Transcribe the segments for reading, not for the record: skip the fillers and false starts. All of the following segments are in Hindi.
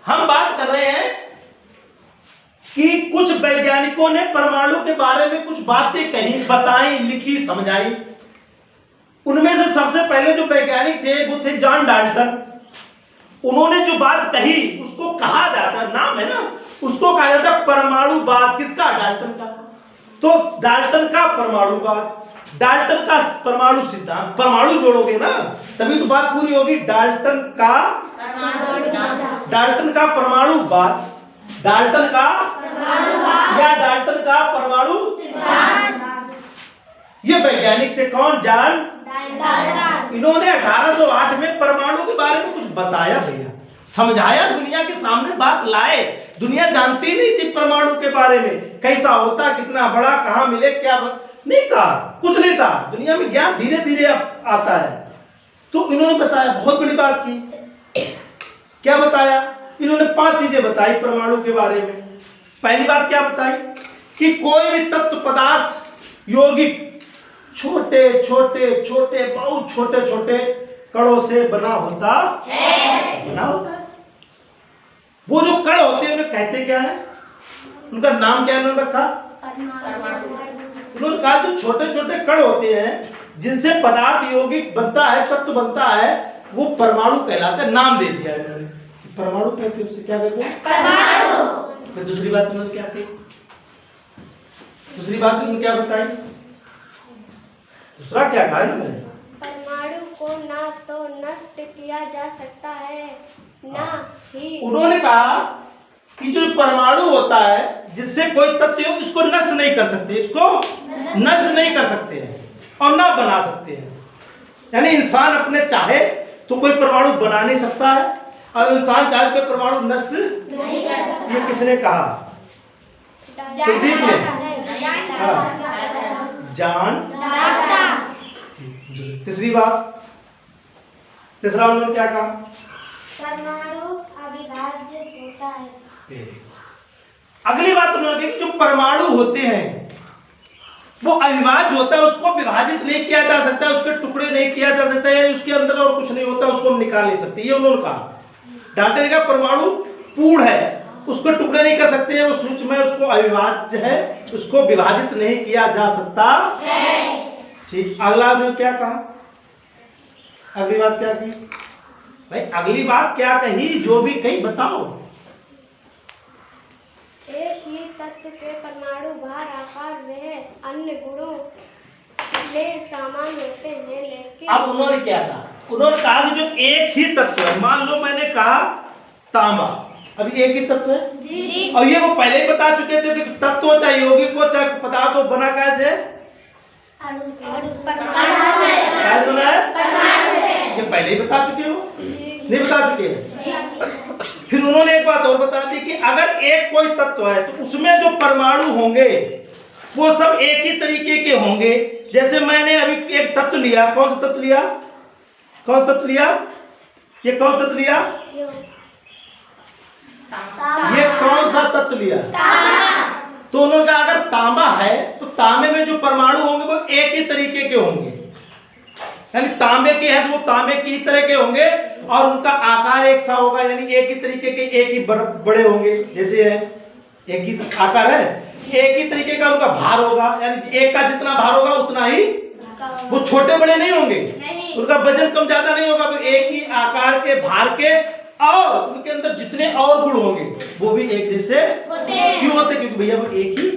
हम बात कर रहे हैं कि कुछ वैज्ञानिकों ने परमाणु के बारे में कुछ बातें कही, बताई, लिखी, समझाई। उनमें से सबसे पहले जो वैज्ञानिक थे वो थे जॉन डाल्टन। उन्होंने जो बात कही उसको कहा जाता है, नाम है ना, उसको कहा जाता है परमाणुवाद। किसका? डाल्टन का। तो डाल्टन का परमाणुवाद, डाल्टन का परमाणु सिद्धांत, परमाणु जोड़ोगे ना तभी तो बात पूरी होगी। डाल्टन का परमाणुवाद, डाल्टन का या डाल्टन का परमाणु सिद्धांत। ये वैज्ञानिक थे कौन? John Dalton. इन्होंने 1808 में परमाणु के बारे में कुछ बताया भैया, समझाया, दुनिया के सामने बात लाए। दुनिया जानती नहीं थी परमाणु के बारे में, कैसा होता, कितना बड़ा, कहां मिले, क्या नहीं था, कुछ नहीं था। दुनिया में ज्ञान धीरे धीरे आता है। तो इन्होंने बताया, बहुत बड़ी बात की। क्या बताया? इन्होंने 5 चीजें बताई परमाणु के बारे में। पहली बात क्या बताई कि कोई भी तत्व पदार्थ यौगिक छोटे छोटे छोटे, बहुत छोटे छोटे कणों से बना होता है। वो जो कण होते हैं उन्हें कहते क्या है? उनका नाम क्या इन्होंने रखा? उन्होंने कहा जो छोटे छोटे कण होते हैं जिनसे पदार्थ यौगिक बनता है, तत्व बनता है, वो परमाणु कहलाता है। नाम दे दिया इन्होंने, परमाणु कहते हैं। उससे क्या कहते हैं? परमाणु। फिर दूसरी बात उन्होंने क्या कही? दूसरी बात उन्होंने क्या बताई? दूसरा क्या कहा इन्होंने? परमाणु को ना तो नष्ट किया जा सकता है ना ही। उन्होंने कहा कि जो परमाणु होता है जिससे कोई तत्व हो, इसको नष्ट नहीं कर सकते, इसको नष्ट नहीं कर सकते हैं और ना बना सकते हैं। यानी इंसान अपने चाहे तो कोई परमाणु बना नहीं सकता है और इंसान चाहे कोई परमाणु नष्ट नहीं कर सकता। ये किसने कहा? प्रदीप ने। John Dalton. तीसरी बात, तीसरा उन्होंने क्या कहा? परमाणु अविभाज्य होता है। अगली बात उन्होंने कही जो परमाणु होते हैं वो अविभाज्य होता है, उसको विभाजित नहीं किया जा सकता, उसके टुकड़े नहीं किया जा सकता है, उसके अंदर और कुछ नहीं होता, उसको हम निकाल नहीं सकते। ये उन्होंने कहा। डाल्टन का परमाणु पूर्ण है, उसको टुकड़े नहीं कर सकते हैं, वो सूक्ष्म है, उसको अविभाज्य है, उसको विभाजित नहीं किया जा सकता है। ठीक। अगला ने क्या कहा? अगली बात क्या की भाई? अगली बात क्या कही? जो भी कही बताओ। एक ही तत्व के परमाणु भार, आकार, वह अन्य गुणों में समान होते हैं, लेकिन अब उन्होंने क्या कहा? उन्होंने कहा कि जो एक ही तत्व है, मान लो मैंने कहा तांबा, अभी एक ही तत्व है जी। और ये वो पहले ही बता चुके थे कि तत्व चाहे यौगिक हो चाहे पदार्थ हो, बना कैसे? कैसे बना है? ये पहले ही बता चुके हो, नहीं बता चुके हैं? फिर उन्होंने एक बात और बता दी कि अगर एक कोई तत्व है तो उसमें जो परमाणु होंगे वो सब एक ही तरीके के होंगे। जैसे मैंने अभी एक तत्व लिया, कौन सा तत्व लिया? कौन तत्व लिया? ये कौन तत्व लिया? ये कौन सा तत्व लिया? तो उन्होंने कहा अगर तांबा है तो तांबे में जो परमाणु होंगे वो एक ही तरीके के होंगे, यानी तांबे के हैं तो वो तांबे की ही तरह के होंगे और उनका आकार एक सा होगा, यानी एक ही तरीके के, एक ही बड़े होंगे। जैसे है एक ही आकार है, एक ही तरीके का उनका भार होगा, यानी एक का जितना भार होगा उतना ही, वो छोटे बड़े नहीं होंगे, उनका वजन कम ज्यादा नहीं होगा, वो एक ही आकार के, भार के, और उनके अंदर जितने और गुण होंगे वो भी एक जैसे क्यों होते? क्योंकि भैया वो एक ही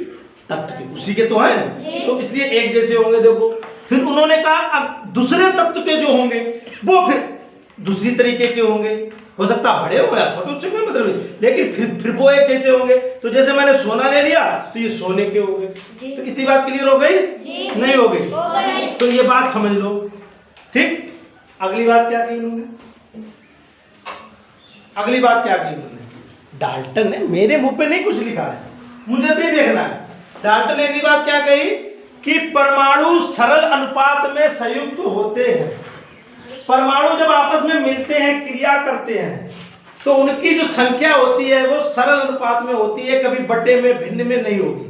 तत्व के, उसी के तो हैं, तो इसलिए एक जैसे होंगे। देखो फिर उन्होंने कहा अब दूसरे तत्व के जो होंगे वो फिर दूसरी तरीके के होंगे, हो सकता है बड़े हो या छोटे, उससे कोई मतलब नहीं, लेकिन फिर वो एक जैसे होंगे। तो जैसे मैंने सोना ले लिया तो ये सोने के हो गए। तो कितनी बात क्लियर हो गई? नहीं हो गई? तो ये बात समझ लो। ठीक। अगली बात क्या की उन्होंने? अगली बात क्या की उन्होंने? डाल्टन ने, मेरे मुंह पे नहीं कुछ लिखा है, मुझे भी देखना है। डाल्टन ने अगली बात क्या कही कि परमाणु सरल अनुपात में संयुक्त होते हैं। परमाणु जब आपस में मिलते हैं, क्रिया करते हैं, तो उनकी जो संख्या होती है वो सरल अनुपात में होती है, कभी बटे में, भिन्न में नहीं होगी,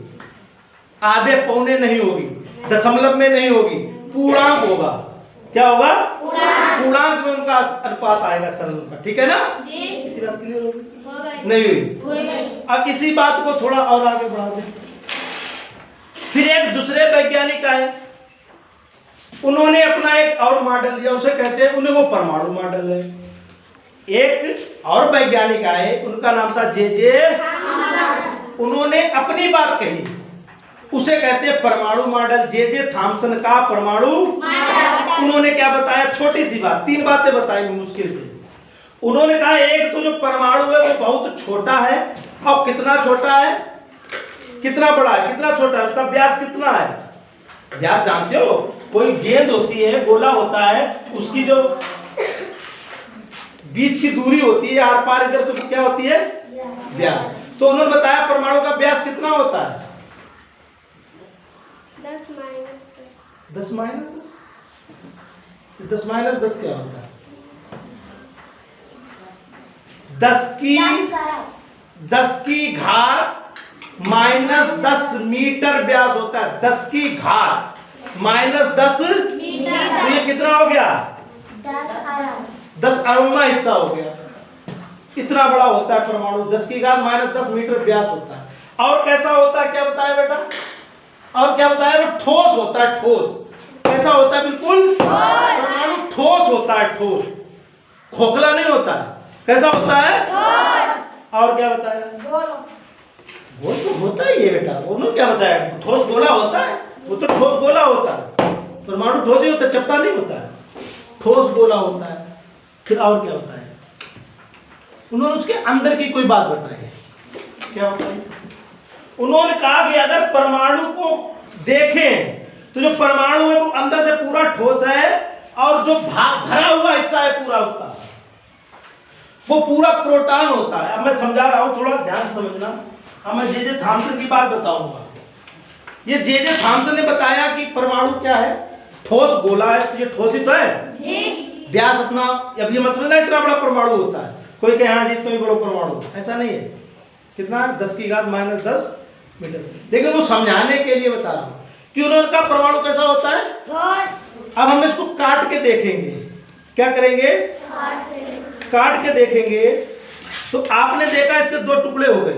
आधे पौने नहीं होगी, दशमलव में नहीं होगी, पूर्णांक होगा। क्या होगा? पूर्णांक में उनका अनुपात आएगा सरल का। ठीक है ना? मेरी बात क्लियर हो गई? नहीं हुई। अब इसी बात को थोड़ा और आगे बढ़ा दें। फिर एक दूसरे वैज्ञानिक आए, उन्होंने अपना एक और मॉडल दिया, उसे कहते हैं, उन्हें वो परमाणु मॉडल है। एक और वैज्ञानिक आए, उनका नाम था जे उन्होंने अपनी बात कही, उसे कहते हैं परमाणु मॉडल। जे थॉमसन का परमाणु मॉडल। उन्होंने क्या बताया? छोटी सी बात, 3 बातें बताई मुश्किल से। उन्होंने कहा एक तो जो परमाणु है वो बहुत छोटा है, और कितना छोटा है, कितना बड़ा है, कितना छोटा है, उसका व्यास कितना है? व्यास जानते हो? कोई गेंद होती है, गोला होता है, उसकी जो बीच की दूरी होती है आर पार इधर, तो क्या होती है? व्यास। तो उन्होंने बताया परमाणु का व्यास कितना होता है? 10 माइनस 10 माइनस 10। 10 माइनस 10 क्या होता है? 10 की घात माइनस 10 मीटर व्यास होता है। 10 की घात माइनस 10 मीटर। तो ये कितना हो गया? 10 अरबवां हिस्सा हो गया। इतना बड़ा होता है परमाणु, 10 की घात माइनस 10 मीटर व्यास होता है। और कैसा होता है, क्या बताया बेटा? और क्या बताया? वो ठोस होता है। ठोस कैसा होता है? बिल्कुल परमाणु ठोस होता है, ठोस, खोखला नहीं होता है। कैसा होता है? और क्या बताया? गोल तो होता ही है बेटा। उन्होंने क्या बताया? ठोस गोला होता है, वो तो ठोस गोला होता है। परमाणु ठोस ही होता है, चपटा नहीं होता है, ठोस गोला होता है। फिर और क्या बताया? उन्होंने उसके अंदर की कोई बात बताई। क्या बताई? उन्होंने कहा कि अगर परमाणु को देखें तो जो परमाणु है वो अंदर से पूरा ठोस है, और जो भरा हुआ हिस्सा है पूरा उसका, वो पूरा प्रोटॉन होता है। अब मैं समझा रहा हूं, थोड़ा ध्यान से समझना। अब मैं जे थॉमसन की बात बताऊंगा। ये जे थॉमसन ने बताया कि परमाणु क्या है? ठोस गोला है। तो ये ठोस ही तो है। व्यास अपना, अब ये मतलब ना इतना बड़ा परमाणु होता है, कोई कहे हाँ जी इतना ही बड़ा परमाणु, ऐसा नहीं है। कितना? 10 की घात माइनस 10 मीटर। लेकिन वो समझाने के लिए बता रहा हूं कि उन्होंने कहा परमाणु कैसा होता है? अब हम इसको काट के देखेंगे। क्या करेंगे? काट के देखेंगे। तो आपने देखा इसके 2 टुकड़े हो गए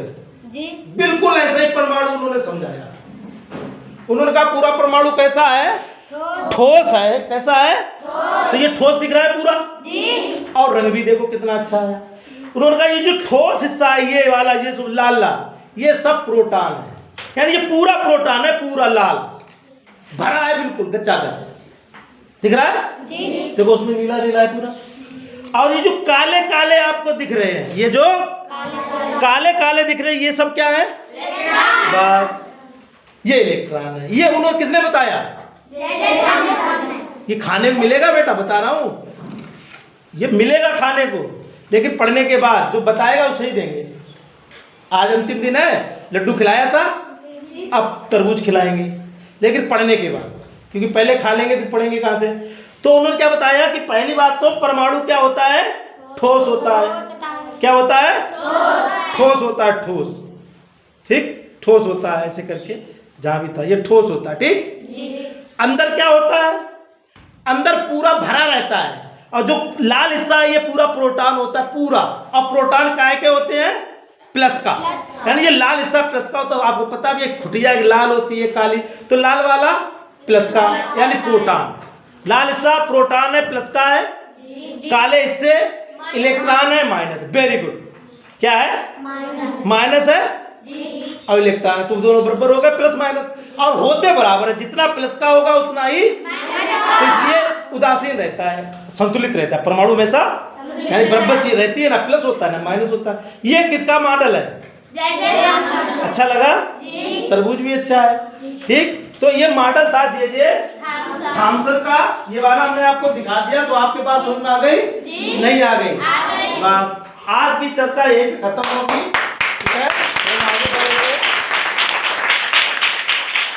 जी। बिल्कुल ऐसे ही परमाणु उन्होंने समझाया। उन्होंने कहा पूरा परमाणु कैसा है? ठोस है। कैसा है? तो ये ठोस दिख रहा है पूरा जी। और रंग भी देखो कितना अच्छा है। उन्होंने कहा ये जो ठोस हिस्सा है, ये वाला, ये सब लाल लाल, ये सब प्रोटॉन है। यानी ये पूरा प्रोटॉन है, पूरा लाल भरा है, बिल्कुल गच्चा गच दिख रहा है जी। देखो उसमें नीला नीला है पूरा। और ये जो काले काले आपको दिख रहे हैं, ये जो काले काले दिख रहे हैं, ये सब क्या है? बस ये इलेक्ट्रॉन है। ये उन्होंने किसने बताया? ये खाने को मिलेगा बेटा, बता रहा हूं, ये मिलेगा खाने को, लेकिन पढ़ने के बाद जो बताएगा उसे ही देंगे। आज अंतिम दिन है, लड्डू खिलाया था, अब तरबूज खिलाएंगे, लेकिन पढ़ने के बाद, क्योंकि पहले खा लेंगे तो पढ़ेंगे कहां से। तो उन्होंने क्या बताया कि पहली बात तो परमाणु क्या होता है? ठोस होता है। क्या होता है? ठोस होता है, ठोस। ठीक, ठोस होता है, ऐसे करके जहां भी था ये ठोस होता है। ठीक, अंदर क्या होता है? अंदर पूरा भरा रहता है, और जो लाल हिस्सा है ये पूरा प्रोटॉन होता है, पूरा। और प्रोटॉन काय के होते हैं? प्लस का। यानी ये लाल हिस्सा प्लस का होता है। आपको पता भी है, खुटिया लाल होती है, काली, तो लाल वाला प्लस का, यानी प्रोटॉन। लाल हिस्सा प्रोटॉन है, प्लस का है, काले हिस्से इलेक्ट्रॉन है, माइनस। Very good. क्या है? माइनस है और इलेक्ट्रॉन है, तो दोनों बराबर हो गए, प्लस माइनस, और होते बराबर है। जितना प्लस का होगा उतना ही, तो इसलिए उदासीन रहता है, संतुलित रहता है परमाणु हमेशा, यानी बराबर चीज रहती है ना, प्लस होता है ना माइनस होता है। ये किसका मॉडल है? अच्छा लगा? तरबूज भी अच्छा है। ठीक, तो ये मॉडल था जे थॉमसन का। ये वाला हमने आपको दिखा दिया, तो आपके पास समझ में आ गई? नहीं आ गई? बस आज की चर्चा यही खत्म होगी। ठीक है।